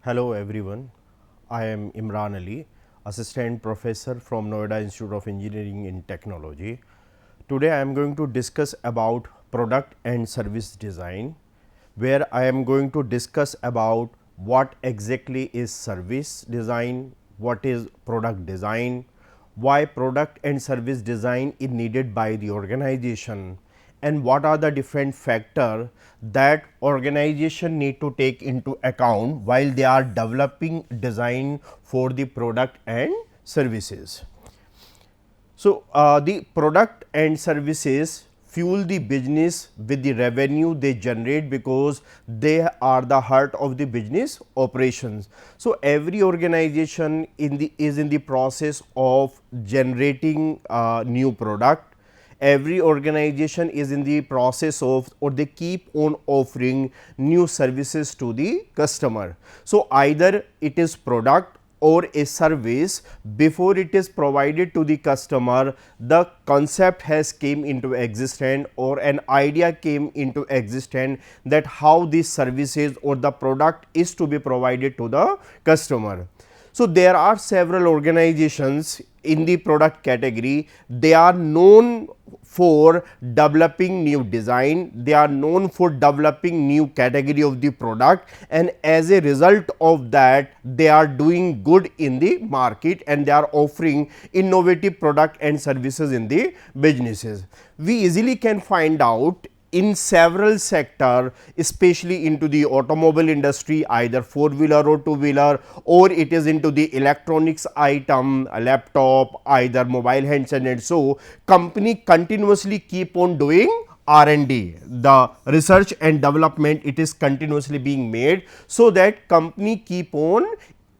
Hello everyone, I am Imran Ali, Assistant Professor from Noida Institute of Engineering and Technology. Today I am going to discuss about product and service design, where I am going to discuss about what exactly is service design, what is product design, why product and service design is needed by the organization, and what are the different factors that organization need to take into account while they are developing design for the product and services. So, the product and services fuel the business with the revenue they generate because they are the heart of the business operations. So, every organization is in the process of generating new product. Every organization is in the process of, or they keep on offering new services to the customer. So, either it is product or a service. Before it is provided to the customer, the concept has came into existence or an idea came into existence that how these services or the product is to be provided to the customer. So, there are several organizations in the product category. They are known for developing new design, they are known for developing new category of the product, and as a result of that they are doing good in the market and they are offering innovative product and services in the businesses. We easily can find out in several sector, especially into the automobile industry, either 4-wheeler or 2-wheeler, or it is into the electronics item, a laptop, either mobile handset, and so company continuously keep on doing R&D, the research and development, it is continuously being made, so that company keep on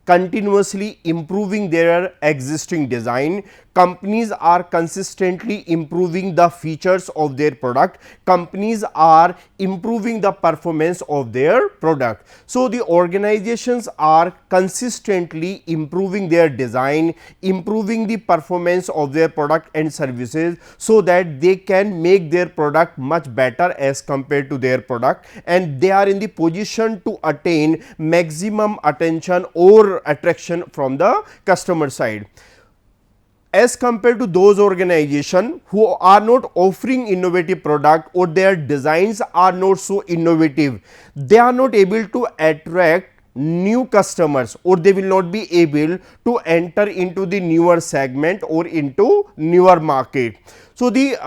continuously improving their existing design. Companies are consistently improving the features of their product, companies are improving the performance of their product. So, the organizations are consistently improving their design, improving the performance of their product and services, so that they can make their product much better as compared to their product, and they are in the position to attain maximum attention or attraction from the customer side. As compared to those organizations who are not offering innovative product or their designs are not so innovative, they are not able to attract new customers or they will not be able to enter into the newer segment or into newer market. So, the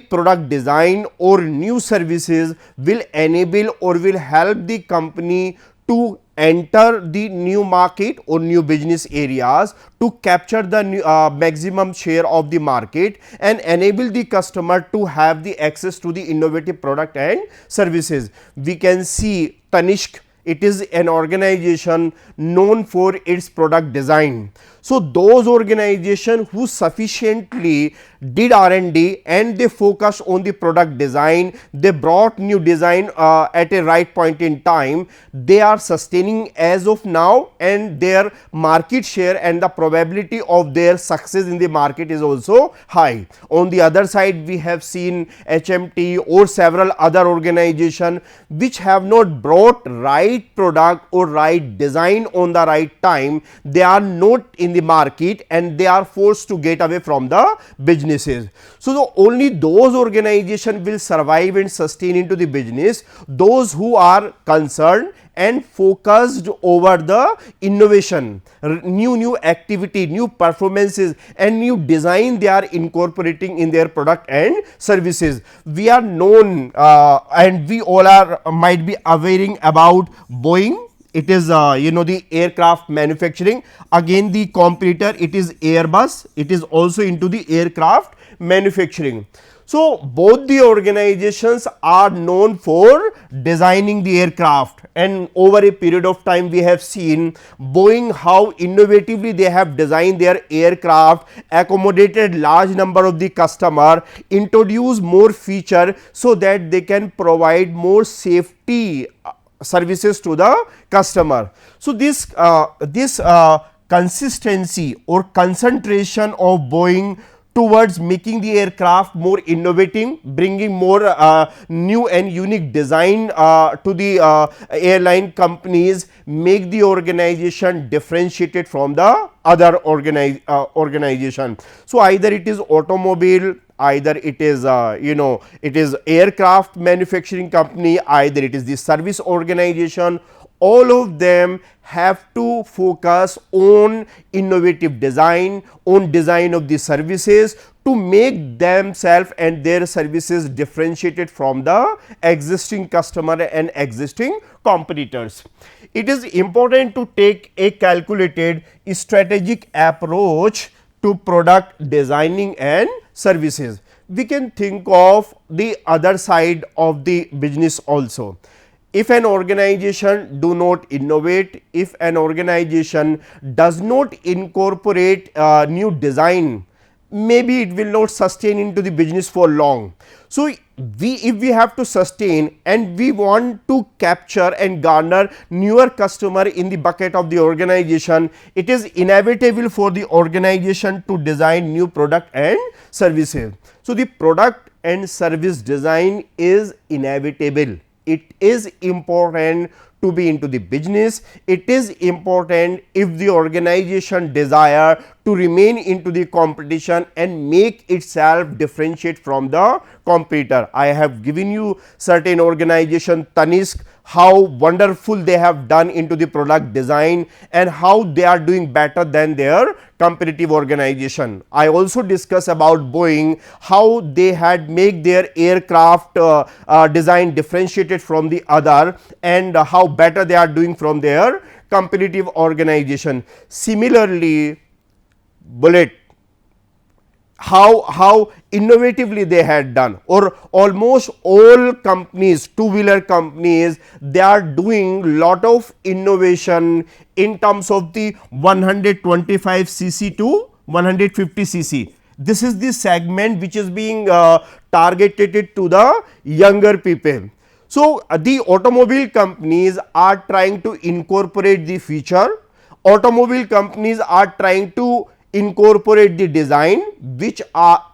product design or new services will enable or will help the company to enter the new market or new business areas, to capture the new, maximum share of the market and enable the customer to have the access to the innovative product and services. We can see Tanishq, it is an organization known for its product design. So, those organizations who sufficiently did R&D and they focused on the product design, they brought new design at a right point in time, they are sustaining as of now, and their market share and the probability of their success in the market is also high. On the other side, we have seen HMT or several other organizations which have not brought right product or right design on the right time. They are not in the market and they are forced to get away from the businesses. So, only those organizations will survive and sustain into the business, those who are concerned and focused over the innovation, new activity, new performances and new design they are incorporating in their product and services. We are known and we all are might be aware about Boeing. It is the aircraft manufacturing. Again the competitor, it is Airbus, it is also into the aircraft manufacturing. So, both the organizations are known for designing the aircraft, and over a period of time we have seen Boeing how innovatively they have designed their aircraft, accommodated large number of the customer, introduced more feature so that they can provide more safety services to the customer. So, this consistency or concentration of Boeing towards making the aircraft more innovative, bringing more new and unique design to the airline companies, make the organization differentiated from the other organization. So, either it is automobile, either it is it is aircraft manufacturing company, either it is the service organization, all of them have to focus on innovative design, on design of the services to make themselves and their services differentiated from the existing customer and existing competitors. It is important to take a calculated strategic approach to product designing and services. We can think of the other side of the business also. If an organization do not innovate, if an organization does not incorporate new design, maybe it will not sustain into the business for long. So, if we have to sustain and we want to capture and garner newer customer in the bucket of the organization, it is inevitable for the organization to design new product and services. So, the product and service design is inevitable. It is important to be into the business. It is important if the organization desire to remain into the competition and make itself differentiate from the competitor. I have given you certain organization, Tanishq, how wonderful they have done into the product design and how they are doing better than their competitive organization. I also discuss about Boeing, how they had make their aircraft design differentiated from the other and how better they are doing from their competitive organization. Similarly, Bullet, how innovatively they had done, or almost all companies, two-wheeler companies, they are doing lot of innovation in terms of the 125 cc to 150 cc. This is the segment which is being targeted to the younger people. So, the automobile companies are trying to incorporate the feature, automobile companies are trying to incorporate the design which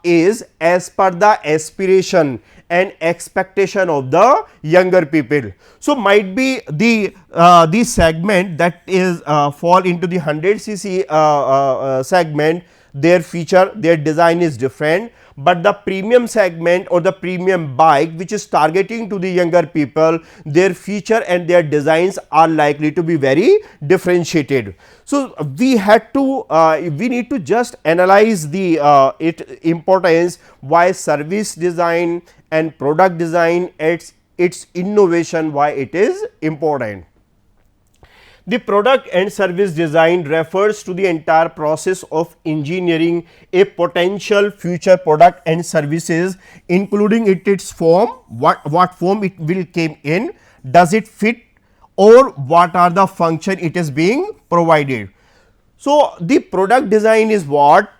is as per the aspiration and expectation of the younger people. So, might be the segment that is fall into the 100 cc segment, their feature, their design is different, but the premium segment or the premium bike which is targeting to the younger people, their feature and their designs are likely to be very differentiated. So, we had to we need to just analyze the importance why service design and product design, its innovation, why it is important. The product and service design refers to the entire process of engineering a potential future product and services, including its form, what form it will came in, does it fit, or what are the function it is being provided. So, the product design is what?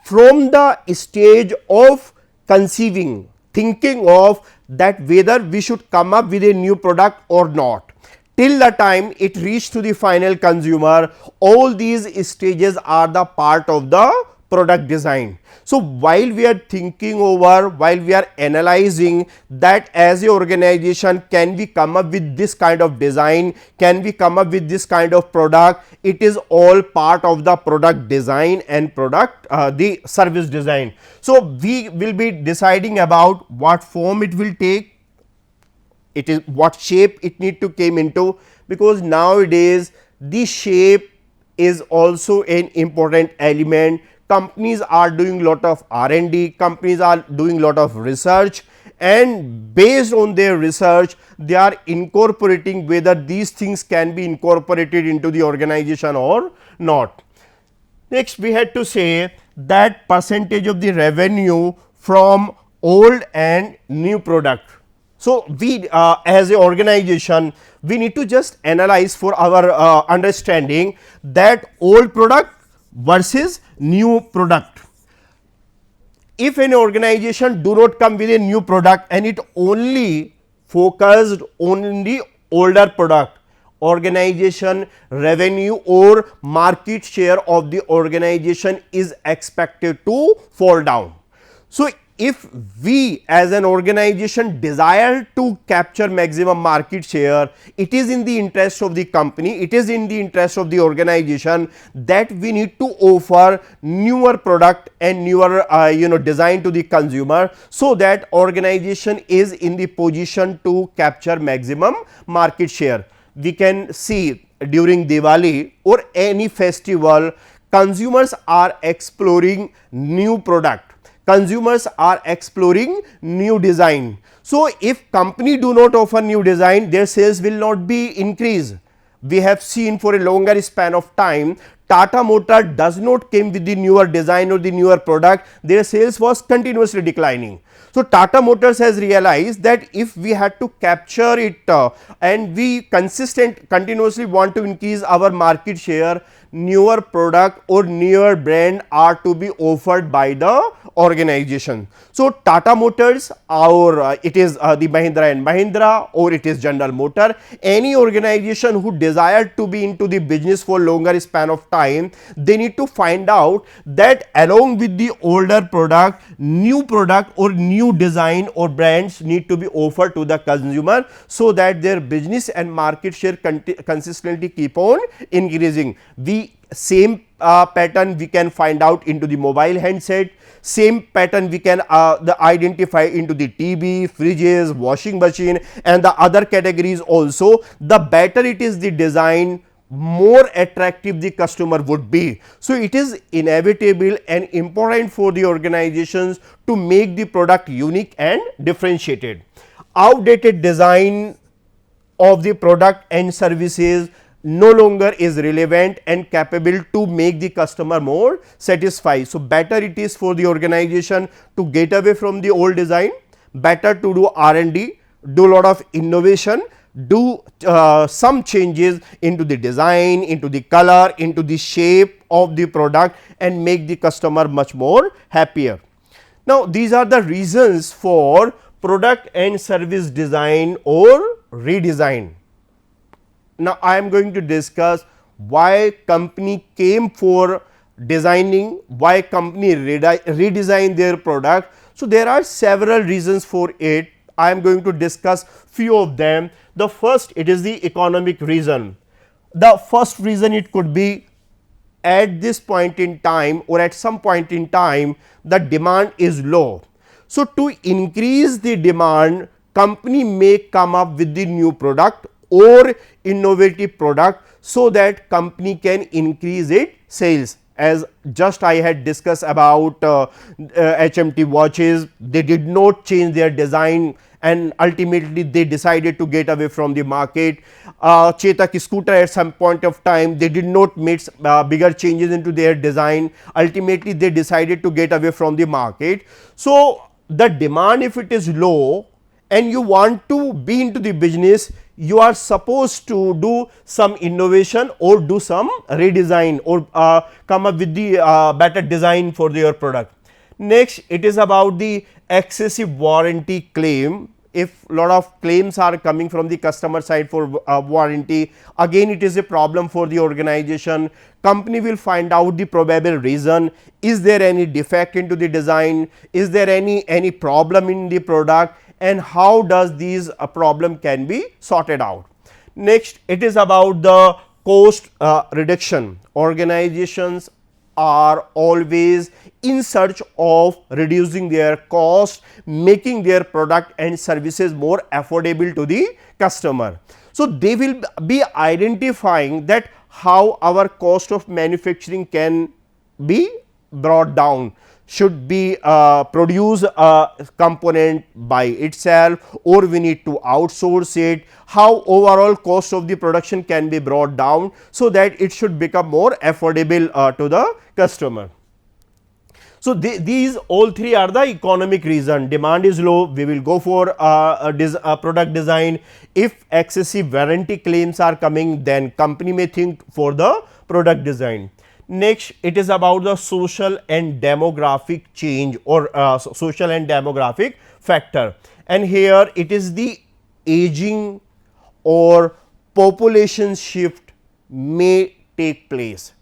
From the stage of conceiving, thinking of that whether we should come up with a new product or not, till the time it reach to the final consumer, all these stages are the part of the product design. So, while we are thinking over, while we are analyzing that as a organization, can we come up with this kind of design, can we come up with this kind of product, it is all part of the product design and product the service design. So, we will be deciding about what form it will take, it is what shape it need to came into, because nowadays the shape is also an important element. Companies are doing lot of R&D, companies are doing lot of research, and based on their research they are incorporating whether these things can be incorporated into the organization or not. Next, we had to say that percentage of the revenue from old and new product. So, we as a organization, we need to just analyze for our understanding that old product versus new product. If an organization do not come with a new product and it only focused on the older product, organization revenue or market share of the organization is expected to fall down. So, if we as an organization desire to capture maximum market share, it is in the interest of the company, it is in the interest of the organization that we need to offer newer product and newer design to the consumer, so that organization is in the position to capture maximum market share. We can see during Diwali or any festival, consumers are exploring new product, consumers are exploring new design. So, if company do not offer new design, their sales will not be increased. We have seen for a longer span of time, Tata Motor does not came with the newer design or the newer product, their sales was continuously declining. So, Tata Motors has realized that if we had to capture it and we continuously want to increase our market share, newer product or newer brand are to be offered by the organization. So, Tata Motors or it is the Mahindra and Mahindra or it is General Motor, any organization who desire to be into the business for longer span of time, they need to find out that along with the older product, new product or new design or brands need to be offered to the consumer, so that their business and market share consistently keep on increasing. The same pattern we can find out into the mobile handset, same pattern we can identify into the TV, fridges, washing machine and the other categories also. The better it is the design, more attractive the customer would be. So, it is inevitable and important for the organizations to make the product unique and differentiated. Outdated design of the product and services no longer is relevant and capable to make the customer more satisfied. So, better it is for the organization to get away from the old design, better to do R&D, do a lot of innovation, do some changes into the design, into the color, into the shape of the product and make the customer much more happier. Now, these are the reasons for product and service design or redesign. Now, I am going to discuss why company came for designing, why company redesign their product. So, there are several reasons for it. I am going to discuss few of them. The first, it is the economic reason. The first reason it could be, at this point in time or at some point in time the demand is low. So, to increase the demand, company may come up with the new product or innovative product, so that company can increase its sales. As just I had discussed about HMT watches, they did not change their design and ultimately they decided to get away from the market. Chetak scooter, at some point of time they did not make bigger changes into their design, ultimately they decided to get away from the market. So, the demand, if it is low and you want to be into the business, you are supposed to do some innovation or do some redesign or come up with the better design for your product. Next, it is about the excessive warranty claim. If lot of claims are coming from the customer side for warranty, again it is a problem for the organization. Company will find out the probable reason. Is there any defect into the design? Is there any problem in the product? And how does these problem can be sorted out. Next, it is about the cost reduction. Organizations are always in search of reducing their cost, making their product and services more affordable to the customer. So, they will be identifying that how our cost of manufacturing can be brought down. Should be produce a component by itself or we need to outsource it, how overall cost of the production can be brought down, so that it should become more affordable to the customer. So, these all three are the economic reason. Demand is low, we will go for a product design. If excessive warranty claims are coming, then company may think for the product design. Next, it is about the social and demographic change or social and demographic factor, and here it is the aging or population shift may take place.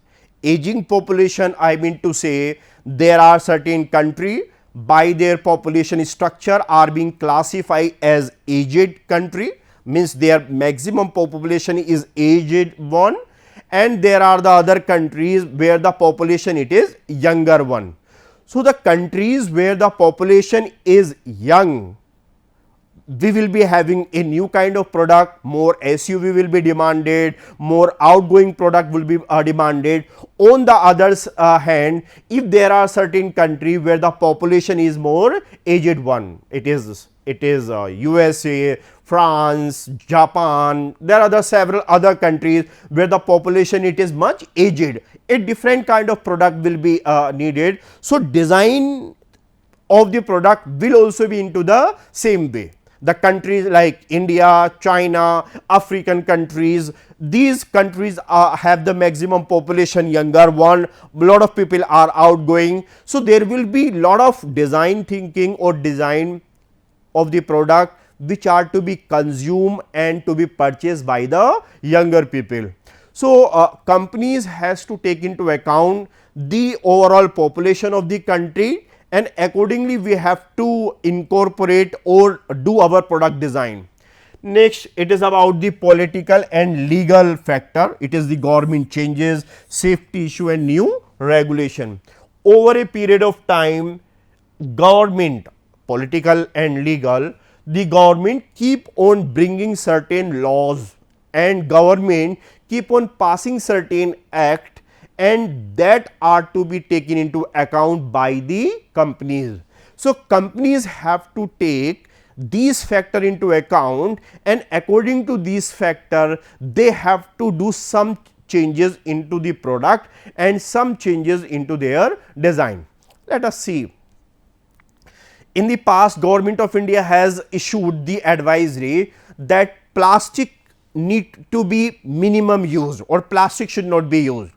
Aging population, I mean to say, there are certain country by their population structure are being classified as aged country, means their maximum population is aged one, and there are the other countries where the population it is younger one. So, the countries where the population is young, we will be having a new kind of product, more SUV will be demanded, more outgoing product will be demanded. On the other hand, if there are certain country where the population is more aged one, it is USA, France, Japan, there are the several other countries where the population it is much aged, a different kind of product will be needed. So, design of the product will also be into the same way. The countries like India, China, African countries, these countries have the maximum population younger one, lot of people are outgoing. So, there will be lot of design thinking or design of the product which are to be consumed and to be purchased by the younger people. So, companies has to take into account the overall population of the country, and accordingly we have to incorporate or do our product design. Next, it is about the political and legal factor. It is the government changes, safety issue and new regulation. Over a period of time, government, political and legal, the government keep on bringing certain laws and government keep on passing certain act, and that are to be taken into account by the companies. So, companies have to take these factor into account, and according to these factor they have to do some changes into the product and some changes into their design. Let us see. In the past, Government of India has issued the advisory that plastic need to be minimum used or plastic should not be used.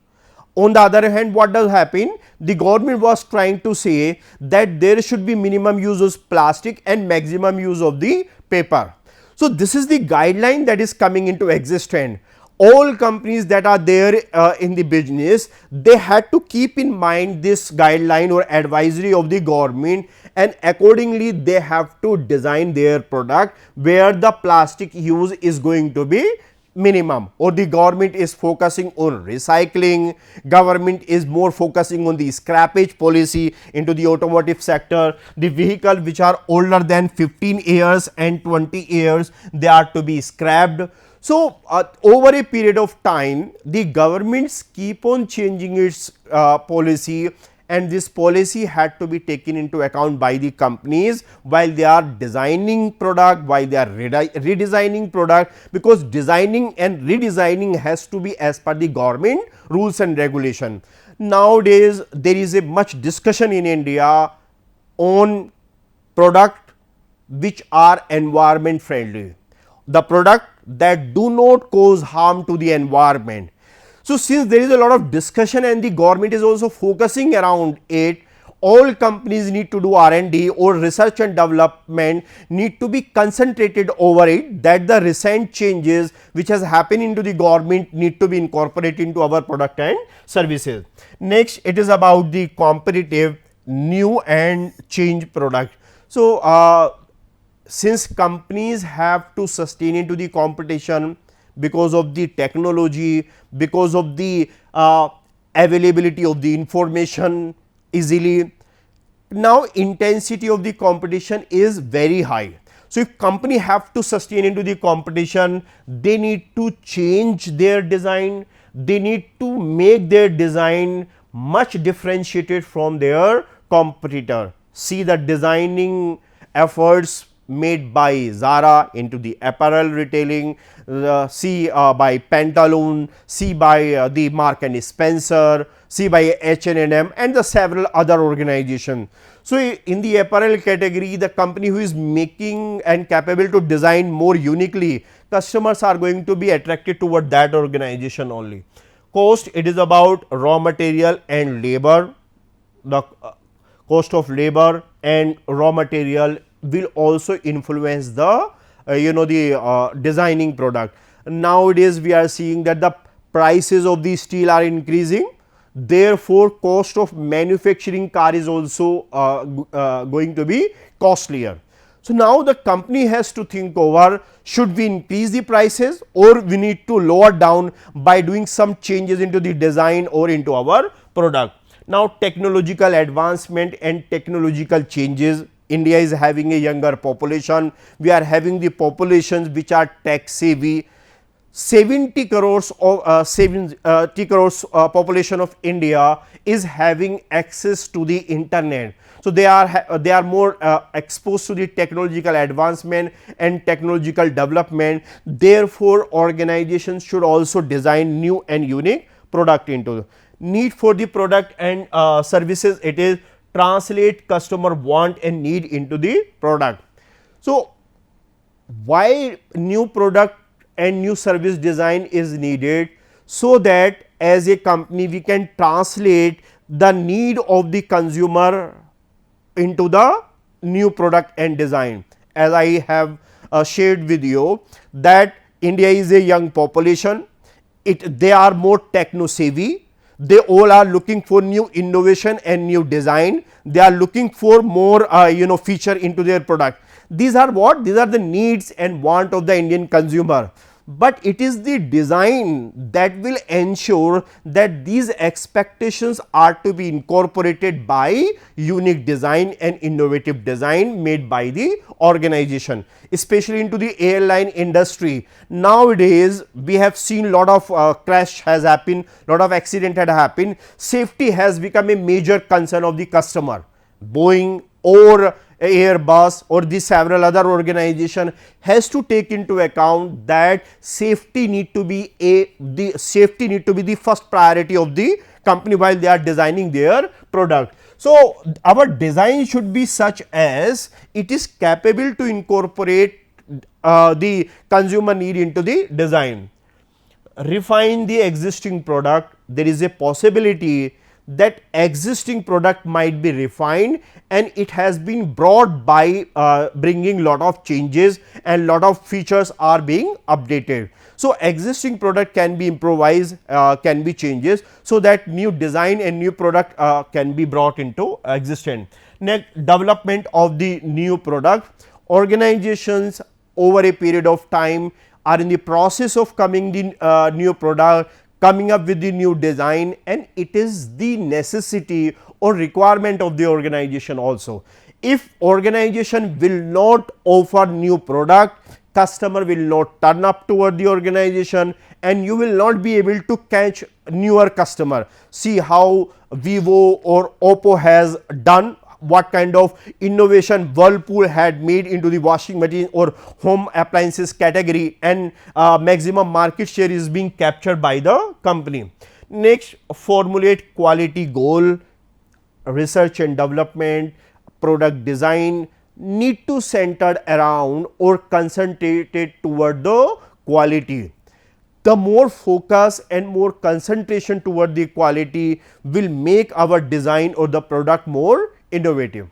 On the other hand, what does happen? The government was trying to say that there should be minimum use of plastic and maximum use of the paper. So, this is the guideline that is coming into existence. All companies that are there in the business, they had to keep in mind this guideline or advisory of the government, and accordingly they have to design their product where the plastic use is going to be minimum, or the government is focusing on recycling, government is more focusing on the scrappage policy into the automotive sector. The vehicle which are older than 15 years and 20 years, they are to be scrapped. So, over a period of time, the governments keep on changing its policy, and this policy had to be taken into account by the companies while they are designing product, while they are redesigning product, because designing and redesigning has to be as per the government rules and regulation. Nowadays, there is a much discussion in India on product which are environment friendly, the product that do not cause harm to the environment. So, since there is a lot of discussion and the government is also focusing around it, all companies need to do R&D or research and development need to be concentrated over it, that the recent changes which has happened into the government need to be incorporated into our product and services. Next, it is about the competitive new and change product. So, since companies have to sustain into the competition because of the technology, because of the availability of the information easily, now intensity of the competition is very high. So, if company have to sustain into the competition, they need to change their design, they need to make their design much differentiated from their competitor. See the designing efforts made by Zara into the apparel retailing, see by Pantaloon, see by the Mark and Spencer, see by H&M and the several other organizations. So, in the apparel category, the company who is making and capable to design more uniquely, customers are going to be attracted toward that organization only. Cost, it is about raw material and labor, the cost of labor and raw material will also influence the designing product. Nowadays we are seeing that the prices of the steel are increasing, therefore cost of manufacturing car is also going to be costlier. So, now the company has to think over, should we increase the prices or we need to lower down by doing some changes into the design or into our product. Now, technological advancement and technological changes, India is having a younger population, we are having the populations which are tech savvy. 70 crores of 70 crores population of India is having access to the internet. So, they are more exposed to the technological advancement and technological development. Therefore, organizations should also design new and unique product into need for the product and services. It is translate customer want and need into the product. So, why new product and new service design is needed? So that as a company we can translate the need of the consumer into the new product and design. As I have shared with you that India is a young population, they are more techno savvy, they all are looking for new innovation and new design, they are looking for more feature into their product. These are what? These are the needs and want of the Indian consumer, but it is the design that will ensure that these expectations are to be incorporated by unique design and innovative design made by the organization, especially into the airline industry. Nowadays we have seen lot of crash has happened, lot of accident had happened, safety has become a major concern of the customer. Boeing or Airbus or the several other organization has to take into account that safety need to be the first priority of the company while they are designing their product. So, our design should be such as it is capable to incorporate the consumer need into the design. Refine the existing product, there is a possibility that existing product might be refined and it has been brought by bringing lot of changes and lot of features are being updated. So, existing product can be improvised, can be changes, so that new design and new product can be brought into existence. Next, development of the new product. Organizations over a period of time are in the process of coming the new product, coming up with the new design, and it is the necessity or requirement of the organization also. If organization will not offer new product, customer will not turn up toward the organization and you will not be able to catch newer customer. See how Vivo or Oppo has done, what kind of innovation Whirlpool had made into the washing machine or home appliances category, and maximum market share is being captured by the company. Next, formulate quality goal, research and development, product design need to centered around or concentrated toward the quality. The more focus and more concentration toward the quality will make our design or the product more innovative.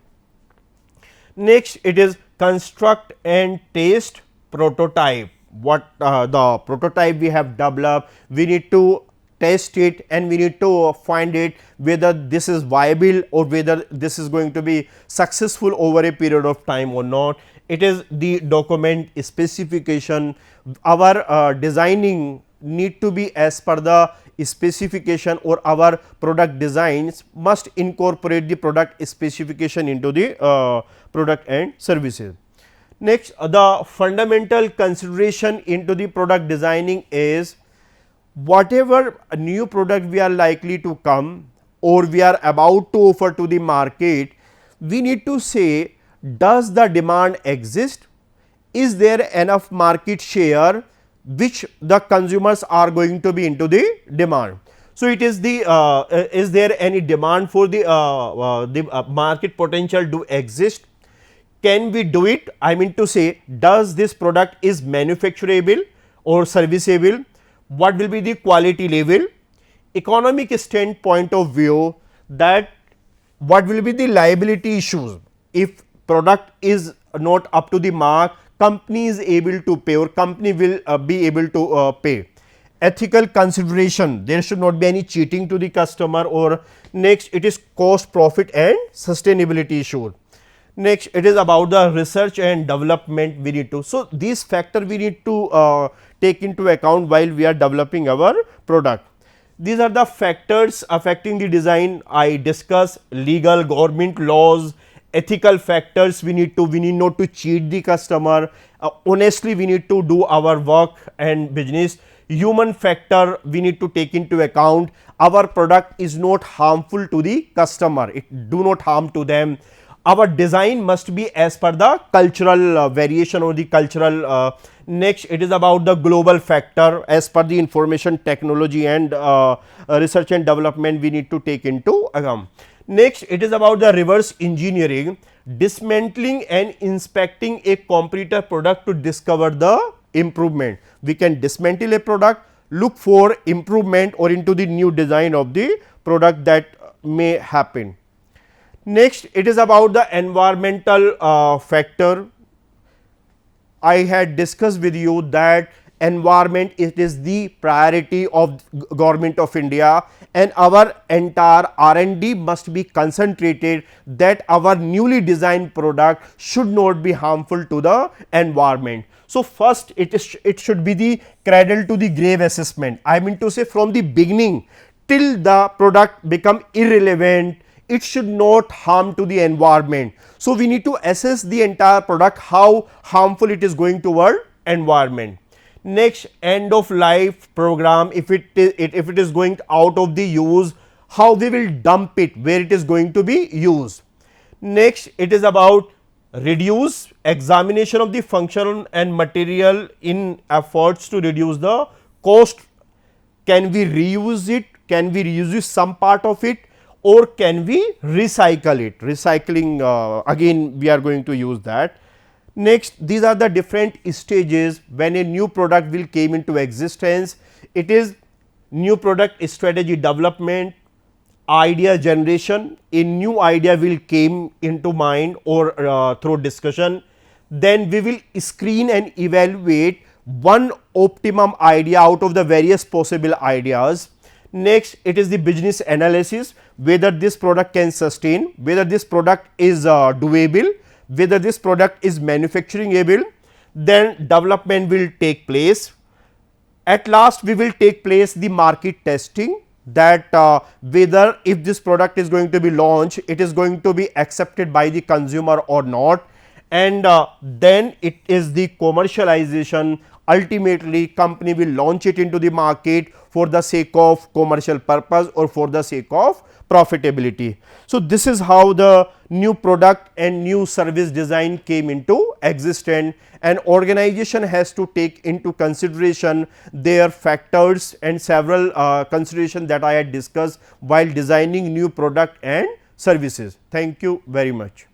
Next, it is construct and test prototype. What the prototype we have developed, we need to test it and we need to find it whether this is viable or whether this is going to be successful over a period of time or not. It is the document specification. Our designing need to be as per the specification, or our product designs must incorporate the product specification into the product and services. Next, the fundamental consideration into the product designing is whatever new product we are likely to come or we are about to offer to the market, we need to say, does the demand exist? Is there enough market share which the consumers are going to be into the demand? So, it is the is there any demand for the market potential do exist? Can we do it? I mean to say, does this product is manufacturable or serviceable? What will be the quality level? Economic standpoint of view, that what will be the liability issues if product is not up to the mark, company is able to pay or company will be able to pay. Ethical consideration, there should not be any cheating to the customer. Or next, it is cost, profit and sustainability issue. Next, it is about the research and development we need to. So, these factors we need to take into account while we are developing our product. These are the factors affecting the design. I discuss legal, government laws, ethical factors we need not to cheat the customer. Honestly, we need to do our work and business. Human factor we need to take into account. Our product is not harmful to the customer, it do not harm to them. Our design must be as per the cultural variation or the cultural. Next, it is about the global factor as per the information technology and research and development we need to take into account. Next, it is about the reverse engineering, dismantling and inspecting a competitor product to discover the improvement. We can dismantle a product, look for improvement or into the new design of the product that may happen. Next, it is about the environmental factor. I had discussed with you that environment, it is the priority of government of India, and our entire R&D must be concentrated that our newly designed product should not be harmful to the environment. So, first it should be the cradle to the grave assessment. I mean to say, from the beginning till the product become irrelevant, it should not harm to the environment. So, we need to assess the entire product how harmful it is going toward environment. Next, end of life program, if it is going out of the use, how we will dump it, where it is going to be used. Next, it is about reduce examination of the function and material in efforts to reduce the cost. Can we reuse it? Can we reuse some part of it? Or can we recycle it? Recycling, again we are going to use that. Next, these are the different stages when a new product will came into existence. It is new product strategy development, idea generation, a new idea will came into mind or through discussion. Then we will screen and evaluate one optimum idea out of the various possible ideas. Next, it is the business analysis, whether this product can sustain, whether this product is doable, whether this product is manufacturing able. Then development will take place. At last, we will take place the market testing, that whether if this product is going to be launched, it is going to be accepted by the consumer or not. And then it is the commercialization. Ultimately, company will launch it into the market for the sake of commercial purpose or for the sake of profitability. So, this is how the new product and new service design came into existence, and organization has to take into consideration their factors and several considerations that I had discussed while designing new product and services. Thank you very much.